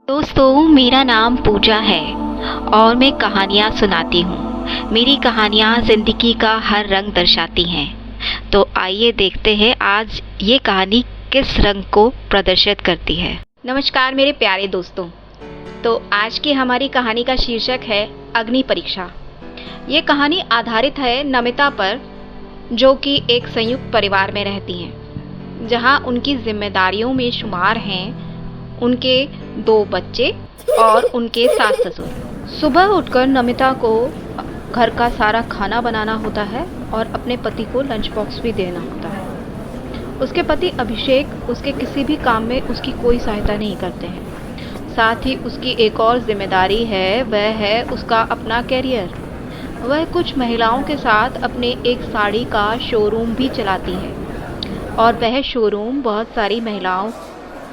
दोस्तों, मेरा नाम पूजा है और मैं कहानियाँ सुनाती हूँ। मेरी कहानियाँ ज़िंदगी का हर रंग दर्शाती हैं। तो आइए देखते हैं आज ये कहानी किस रंग को प्रदर्शित करती है। नमस्कार मेरे प्यारे दोस्तों। तो आज की हमारी कहानी का शीर्षक है अग्नि परीक्षा। ये कहानी आधारित है नमिता पर, जो कि एक संयुक्त परिवार में रहती हैं, जहाँ उनकी जिम्मेदारियों में शुमार हैं उनके 2 बच्चे और उनके सास ससुर। सुबह उठकर नमिता को घर का सारा खाना बनाना होता है और अपने पति को लंच बॉक्स भी देना होता है। उसके पति अभिषेक उसके किसी भी काम में उसकी कोई सहायता नहीं करते हैं। साथ ही उसकी एक और जिम्मेदारी है, वह है उसका अपना करियर। वह कुछ महिलाओं के साथ अपने एक साड़ी का शोरूम भी चलाती है और वह शोरूम बहुत सारी महिलाओं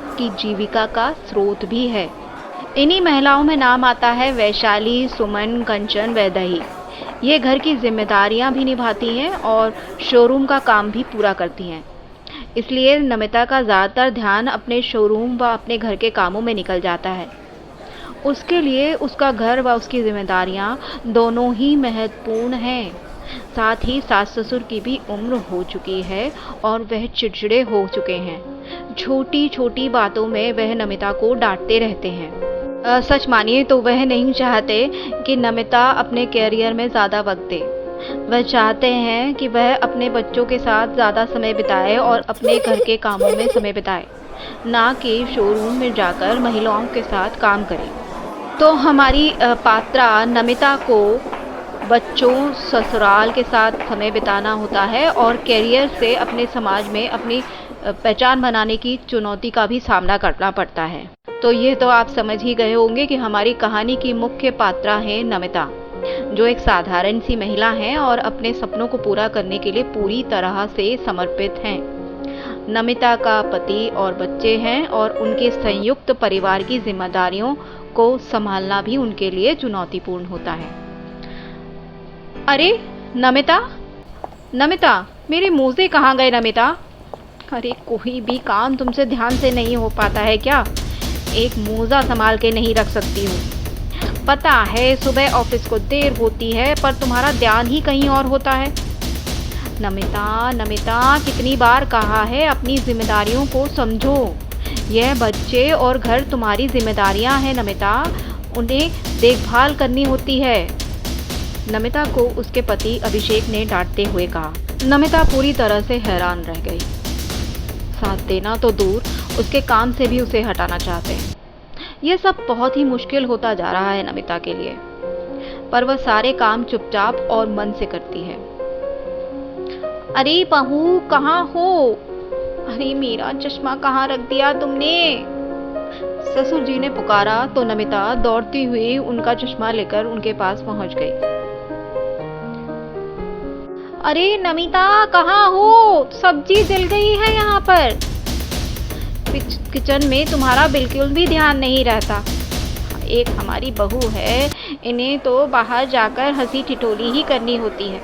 की जीविका का स्रोत भी है। इन्हीं महिलाओं में नाम आता है वैशाली, सुमन, कंचन, वैदेही। ये घर की जिम्मेदारियां भी निभाती हैं और शोरूम का काम भी पूरा करती हैं। इसलिए नमिता का ज़्यादातर ध्यान अपने शोरूम व अपने घर के कामों में निकल जाता है। उसके लिए उसका घर व उसकी जिम्मेदारियां दोनों ही महत्वपूर्ण हैं। साथ ही सास ससुर की भी उम्र हो चुकी है और वह चिड़चिड़े हो चुके हैं। छोटी छोटी बातों में वह नमिता को डांटते रहते हैं। सच मानिए तो वह नहीं चाहते कि नमिता अपने कैरियर में ज़्यादा वक्त दे। वह चाहते हैं कि वह अपने बच्चों के साथ ज़्यादा समय बिताए और अपने घर के कामों में समय बिताए, ना कि शोरूम में जाकर महिलाओं के साथ काम करे। तो हमारी पात्रा नमिता को बच्चों, ससुराल के साथ समय बिताना होता है और कैरियर से अपने समाज में अपनी पहचान बनाने की चुनौती का भी सामना करना पड़ता है। तो ये तो आप समझ ही गए होंगे कि हमारी कहानी की मुख्य पात्रा है नमिता, जो एक साधारण सी महिला है और अपने सपनों को पूरा करने के लिए पूरी तरह से समर्पित हैं। नमिता का पति और बच्चे हैं और उनके संयुक्त परिवार की जिम्मेदारियों को संभालना भी उनके लिए चुनौतीपूर्ण होता है। अरे नमिता, नमिता, मेरे मोज़े कहाँ गए नमिता? अरे कोई भी काम तुमसे ध्यान से नहीं हो पाता है क्या? एक मोज़ा संभाल के नहीं रख सकती हूँ। पता है सुबह ऑफिस को देर होती है, पर तुम्हारा ध्यान ही कहीं और होता है। नमिता, नमिता, कितनी बार कहा है अपनी जिम्मेदारियों को समझो। यह बच्चे और घर तुम्हारी जिम्मेदारियां हैं नमिता, उन्हें देखभाल करनी होती है। नमिता को उसके पति अभिषेक ने डांटते हुए कहा। नमिता पूरी तरह से हैरान रह गई। साथ देना तो दूर, उसके काम से भी उसे हटाना चाहते हैं। यह सब बहुत ही मुश्किल होता जा रहा है नमिता के लिए, पर वह सारे काम चुपचाप और मन से करती है। अरे बहू, कहाँ हो? अरे मेरा चश्मा कहाँ रख दिया तुमने? ससुर जी ने पुकारा तो नमिता दौड़ती हुई उनका चश्मा लेकर उनके पास पहुंच गई। अरे नमिता, कहाँ हो? सब्जी जल गई है यहाँ पर। किचन में तुम्हारा बिल्कुल भी ध्यान नहीं रहता। एक हमारी बहू है, इन्हें तो बाहर जाकर हंसी ठिठोली ही करनी होती है।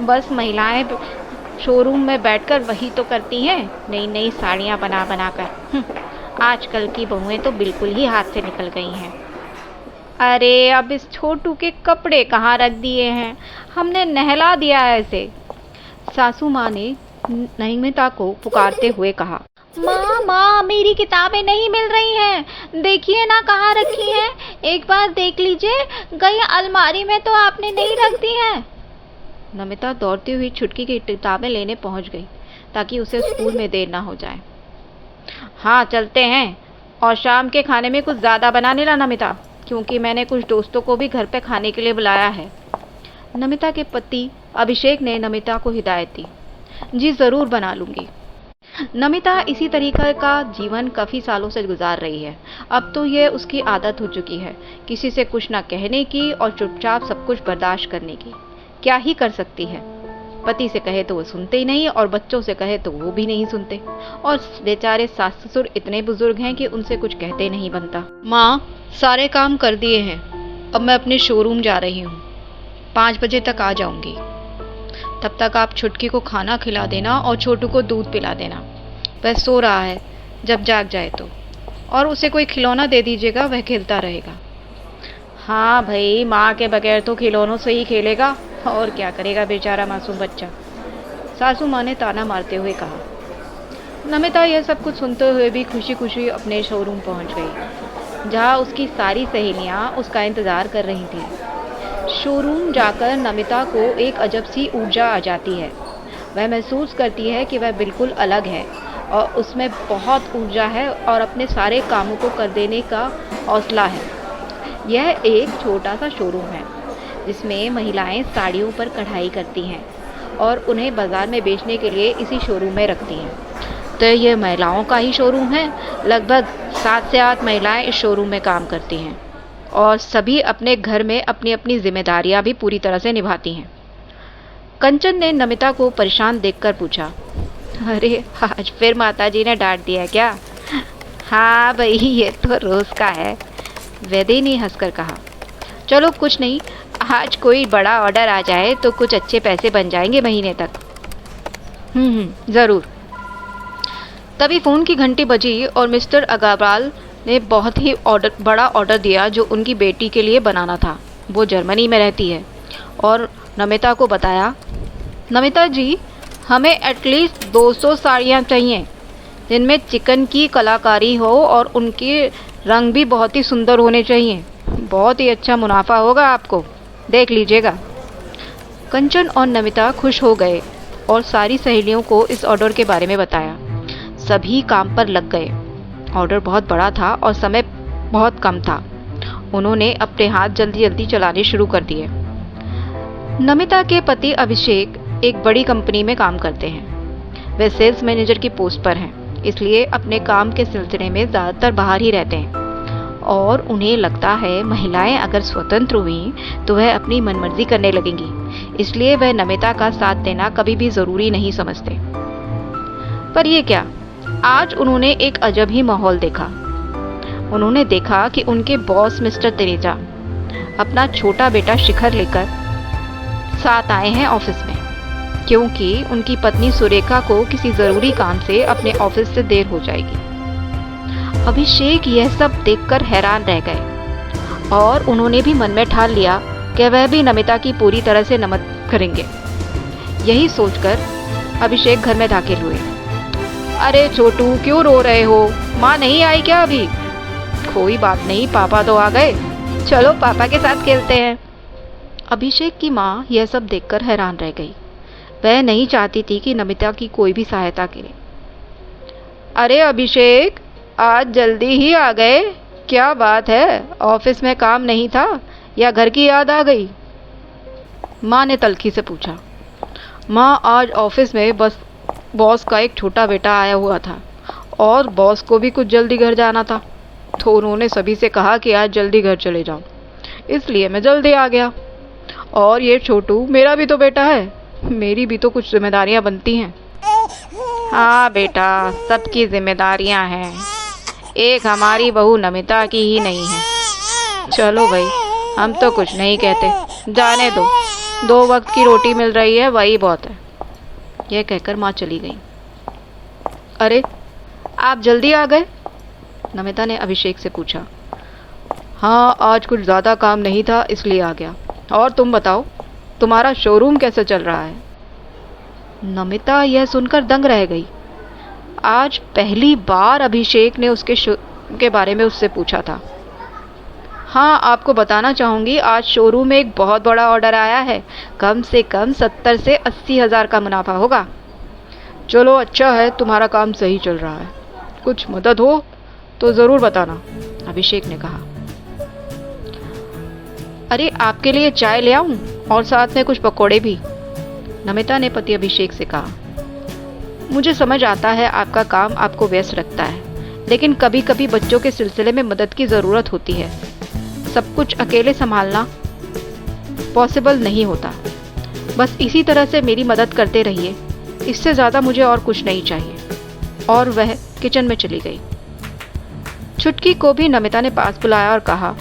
बस महिलाएं शोरूम में बैठकर वही तो करती हैं, नई नई साड़ियाँ बना बना कर। आजकल की बहुएं तो बिल्कुल ही हाथ से निकल गई हैं। अरे अब इस छोटू के कपड़े कहाँ रख दिए हैं? हमने नहला दिया ऐसे। सासू माँ ने नमिता को पुकारते हुए कहा। माँ, माँ, मेरी किताबें नहीं मिल रही हैं। देखिए ना कहाँ रखी हैं। एक बार देख लीजिए, कहीं अलमारी में तो आपने नहीं रख दी है। नमिता दौड़ती हुई छुटकी की किताबें लेने पहुंच गई ताकि उसे स्कूल में देर ना हो जाए। हाँ चलते हैं, और शाम के खाने में कुछ ज़्यादा बना लेना नमिता, क्योंकि मैंने कुछ दोस्तों को भी घर पे खाने के लिए बुलाया है। नमिता के पति अभिषेक ने नमिता को हिदायत दी। जी ज़रूर बना लूँगी। नमिता इसी तरीके का जीवन काफ़ी सालों से गुजार रही है। अब तो यह उसकी आदत हो चुकी है, किसी से कुछ ना कहने की और चुपचाप सब कुछ बर्दाश्त करने की। क्या ही कर सकती है? पति से कहे तो वो सुनते ही नहीं और बच्चों से कहे तो वो भी नहीं सुनते, और बेचारे सास ससुर इतने बुजुर्ग हैं कि उनसे कुछ कहते नहीं बनता। माँ, सारे काम कर दिए हैं, अब मैं अपने शोरूम जा रही हूँ। 5 बजे तक आ जाऊंगी। तब तक आप छुटकी को खाना खिला देना और छोटू को दूध पिला देना। वह सो रहा है, जब जाग जाए तो। और उसे कोई खिलौना दे दीजिएगा, वह खेलता रहेगा। हाँ भाई, माँ के बगैर तो खिलौनों से ही खेलेगा, और क्या करेगा बेचारा मासूम बच्चा, सासू माँ ने ताना मारते हुए कहा। नमिता यह सब कुछ सुनते हुए भी खुशी खुशी अपने शोरूम पहुंच गई, जहां उसकी सारी सहेलियां उसका इंतज़ार कर रही थीं। शोरूम जाकर नमिता को एक अजब सी ऊर्जा आ जाती है। वह महसूस करती है कि वह बिल्कुल अलग है और उसमें बहुत ऊर्जा है और अपने सारे कामों को कर देने का हौसला है। यह एक छोटा सा शोरूम है जिसमें महिलाएं साड़ियों पर कढ़ाई करती हैं और उन्हें बाज़ार में बेचने के लिए इसी शोरूम में रखती हैं। तो ये महिलाओं का ही शोरूम है। लगभग 7 से 8 महिलाएं इस शोरूम में काम करती हैं और सभी अपने घर में अपनी अपनी जिम्मेदारियां भी पूरी तरह से निभाती हैं। कंचन ने नमिता को परेशान देखकर पूछा, अरे आज फिर माताजी ने डांट दिया क्या? हाँ भाई, ये तो रोज़ का है, वैदे ने हंसकर कहा। चलो कुछ नहीं, आज कोई बड़ा ऑर्डर आ जाए तो कुछ अच्छे पैसे बन जाएंगे महीने तक। ज़रूर। तभी फ़ोन की घंटी बजी और मिस्टर अग्रवाल ने बहुत ही बड़ा ऑर्डर दिया जो उनकी बेटी के लिए बनाना था। वो जर्मनी में रहती है और नमिता को बताया, नमिता जी, हमें एटलीस्ट 200 साड़ियाँ चाहिए जिनमें चिकन की कलाकारी हो और उनके रंग भी बहुत ही सुंदर होने चाहिए। बहुत ही अच्छा मुनाफा होगा आपको, देख लीजिएगा। कंचन और नमिता खुश हो गए और सारी सहेलियों को इस ऑर्डर के बारे में बताया। सभी काम पर लग गए। ऑर्डर बहुत बड़ा था और समय बहुत कम था। उन्होंने अपने हाथ जल्दी जल्दी चलाने शुरू कर दिए। नमिता के पति अभिषेक एक बड़ी कंपनी में काम करते हैं। वे सेल्स मैनेजर की पोस्ट पर हैं, इसलिए अपने काम के सिलसिले में ज़्यादातर बाहर ही रहते हैं और उन्हें लगता है महिलाएं अगर स्वतंत्र हुई तो वह अपनी मनमर्जी करने लगेंगी, इसलिए वह नमिता का साथ देना कभी भी ज़रूरी नहीं समझते। पर ये क्या, आज उन्होंने एक अजब ही माहौल देखा। उन्होंने देखा कि उनके बॉस मिस्टर तेरेजा अपना छोटा बेटा शिखर लेकर साथ आए हैं ऑफिस में, क्योंकि उनकी पत्नी सुरेखा को किसी ज़रूरी काम से अपने ऑफिस से देर हो जाएगी। अभिषेक यह सब देखकर हैरान रह गए और उन्होंने भी मन में ठान लिया कि वह भी नमिता की पूरी तरह से मदद करेंगे। यही सोचकर अभिषेक घर में दाखिल हुए। अरे छोटू, क्यों रो रहे हो? माँ नहीं आई क्या अभी? कोई बात नहीं, पापा तो आ गए, चलो पापा के साथ खेलते हैं। अभिषेक की माँ यह सब देखकर हैरान रह गई। वह नहीं चाहती थी कि नमिता की कोई भी सहायता करे। अरे अभिषेक, आज जल्दी ही आ गए, क्या बात है? ऑफिस में काम नहीं था या घर की याद आ गई? माँ ने तल्खी से पूछा। माँ, आज ऑफिस में बस बॉस का एक छोटा बेटा आया हुआ था और बॉस को भी कुछ जल्दी घर जाना था, तो उन्होंने सभी से कहा कि आज जल्दी घर चले जाओ, इसलिए मैं जल्दी आ गया। और ये छोटू मेरा भी तो बेटा है, मेरी भी तो कुछ जिम्मेदारियां बनती हैं। हाँ बेटा, सबकी जिम्मेदारियां हैं, एक हमारी बहू नमिता की ही नहीं है। चलो भाई, हम तो कुछ नहीं कहते, जाने दो, 2 वक्त की रोटी मिल रही है, वही बहुत है। यह कहकर माँ चली गई। अरे, आप जल्दी आ गए? नमिता ने अभिषेक से पूछा। हाँ, आज कुछ ज़्यादा काम नहीं था इसलिए आ गया। और तुम बताओ, तुम्हारा शोरूम कैसे चल रहा है? नमिता यह सुनकर दंग रह गई। आज पहली बार अभिषेक ने के बारे में उससे पूछा था। हाँ, आपको बताना चाहूँगी, आज शोरूम में एक बहुत बड़ा ऑर्डर आया है, कम से कम 70 से 80 हज़ार का मुनाफा होगा। चलो अच्छा है, तुम्हारा काम सही चल रहा है, कुछ मदद हो तो ज़रूर बताना, अभिषेक ने कहा। अरे, आपके लिए चाय ले आऊं और साथ में कुछ पकौड़े भी, नमिता ने पति अभिषेक से कहा। मुझे समझ आता है आपका काम आपको व्यस्त रखता है, लेकिन कभी कभी बच्चों के सिलसिले में मदद की ज़रूरत होती है। सब कुछ अकेले संभालना पॉसिबल नहीं होता। बस इसी तरह से मेरी मदद करते रहिए, इससे ज़्यादा मुझे और कुछ नहीं चाहिए। और वह किचन में चली गई। छुटकी को भी नमिता ने पास बुलाया और कहा,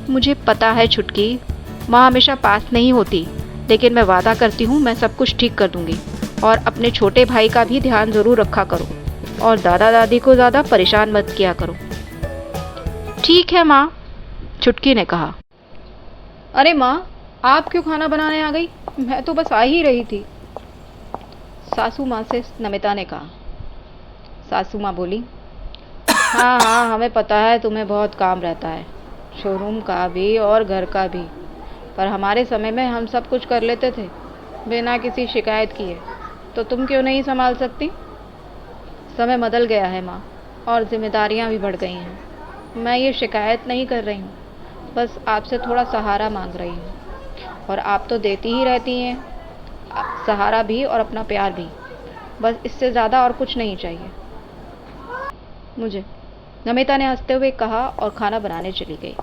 मुझे पता है छुटकी, माँ हमेशा पास नहीं होती, लेकिन मैं वादा करती हूँ मैं सब कुछ ठीक कर दूँगी। और अपने छोटे भाई का भी ध्यान ज़रूर रखा करो और दादा दादी को ज़्यादा परेशान मत किया करो। ठीक है माँ, चुटकी ने कहा। अरे माँ, आप क्यों खाना बनाने आ गई? मैं तो बस आ ही रही थी, सासू माँ से नमिता ने कहा। सासू माँ बोली, हाँ हाँ, हमें पता है तुम्हें बहुत काम रहता है, शोरूम का भी और घर का भी, पर हमारे समय में हम सब कुछ कर लेते थे बिना किसी शिकायत किए, तो तुम क्यों नहीं संभाल सकती? समय बदल गया है माँ, और जिम्मेदारियाँ भी बढ़ गई हैं। मैं ये शिकायत नहीं कर रही हूँ, बस आपसे थोड़ा सहारा मांग रही हूँ, और आप तो देती ही रहती हैं, सहारा भी और अपना प्यार भी, बस इससे ज़्यादा और कुछ नहीं चाहिए मुझे, नमिता ने हंसते हुए कहा और खाना बनाने चली गई।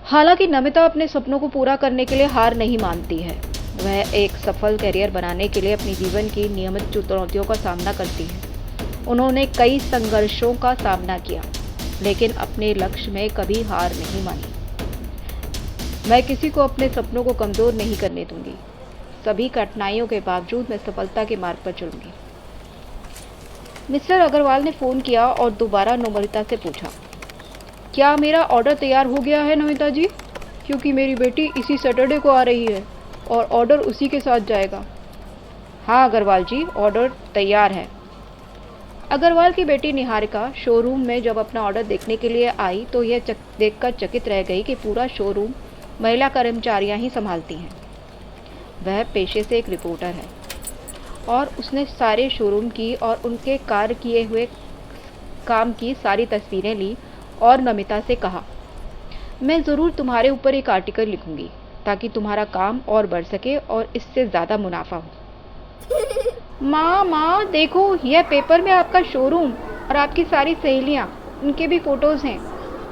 हालांकि नमिता अपने सपनों को पूरा करने के लिए हार नहीं मानती है। वह एक सफल करियर बनाने के लिए अपने जीवन की नियमित चुनौतियों का सामना करती है। उन्होंने कई संघर्षों का सामना किया, लेकिन अपने लक्ष्य में कभी हार नहीं मानी। मैं किसी को अपने सपनों को कमजोर नहीं करने दूंगी। सभी कठिनाइयों के बावजूद मैं सफलता के मार्ग पर चलूंगी। मिस्टर अग्रवाल ने फ़ोन किया और दोबारा नमिता से पूछा, क्या मेरा ऑर्डर तैयार हो गया है नमिता जी? क्योंकि मेरी बेटी इसी सैटरडे को आ रही है और ऑर्डर उसी के साथ जाएगा। हाँ अग्रवाल जी, ऑर्डर तैयार है। अग्रवाल की बेटी निहारिका शोरूम में जब अपना ऑर्डर देखने के लिए आई तो यह देखकर चकित रह गई कि पूरा शोरूम महिला कर्मचारियां ही संभालती हैं। वह पेशे से एक रिपोर्टर है और उसने सारे शोरूम की और उनके कार्य किए हुए काम की सारी तस्वीरें ली और नमिता से कहा, मैं ज़रूर तुम्हारे ऊपर एक आर्टिकल लिखूंगी ताकि तुम्हारा काम और बढ़ सके और इससे ज़्यादा मुनाफा हो। माँ देखो, यह पेपर में आपका शोरूम और आपकी सारी सहेलियाँ, उनके भी फ़ोटोज़ हैं,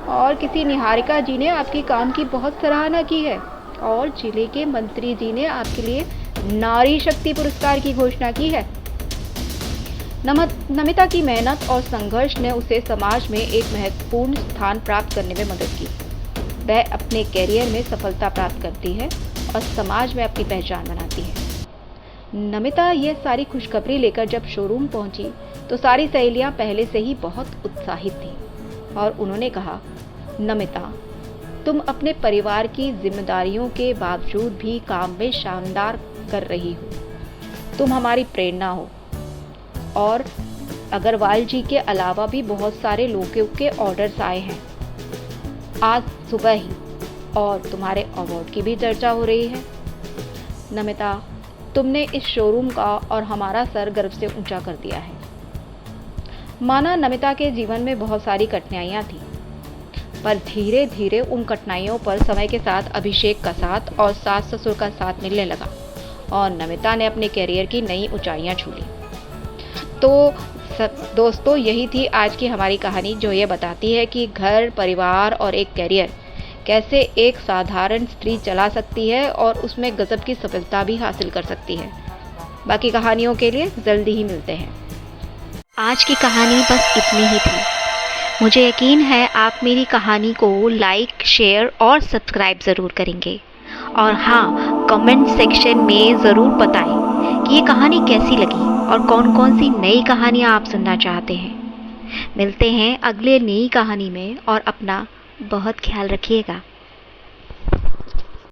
और किसी निहारिका जी ने आपके काम की बहुत सराहना की है और जिले के मंत्री जी ने आपके लिए नारी शक्ति पुरस्कार की घोषणा की है। नमिता की मेहनत और संघर्ष ने उसे समाज में एक महत्वपूर्ण स्थान प्राप्त करने में मदद की। वह अपने कैरियर में सफलता प्राप्त करती है और समाज में अपनी पहचान बनाती है। नमिता यह सारी खुशखबरी लेकर जब शोरूम पहुंची तो सारी सहेलियां पहले से ही बहुत उत्साहित थीं और उन्होंने कहा, नमिता, तुम अपने परिवार की जिम्मेदारियों के बावजूद भी काम में शानदार कर रही हो। तुम हमारी प्रेरणा हो। और अग्रवाल जी के अलावा भी बहुत सारे लोगों के ऑर्डर्स आए हैं आज सुबह ही, और तुम्हारे अवार्ड की भी चर्चा हो रही है। नमिता, तुमने इस शोरूम का और हमारा सर गर्व से ऊंचा कर दिया है। माना नमिता के जीवन में बहुत सारी कठिनाइयां थी, पर धीरे धीरे उन कठिनाइयों पर समय के साथ अभिषेक का साथ और सास ससुर का साथ मिलने लगा और नमिता ने अपने कैरियर की नई ऊंचाइयां छू ली। तो दोस्तों, यही थी आज की हमारी कहानी, जो ये बताती है कि घर, परिवार और एक कैरियर कैसे एक साधारण स्त्री चला सकती है और उसमें गजब की सफलता भी हासिल कर सकती है। बाकी कहानियों के लिए जल्दी ही मिलते हैं। आज की कहानी बस इतनी ही थी। मुझे यकीन है आप मेरी कहानी को लाइक, शेयर और सब्सक्राइब ज़रूर करेंगे। और हाँ, कमेंट सेक्शन में ज़रूर बताएं कि ये कहानी कैसी लगी और कौन कौन सी नई कहानियाँ आप सुनना चाहते हैं। मिलते हैं अगले नई कहानी में और अपना बहुत ख्याल रखिएगा।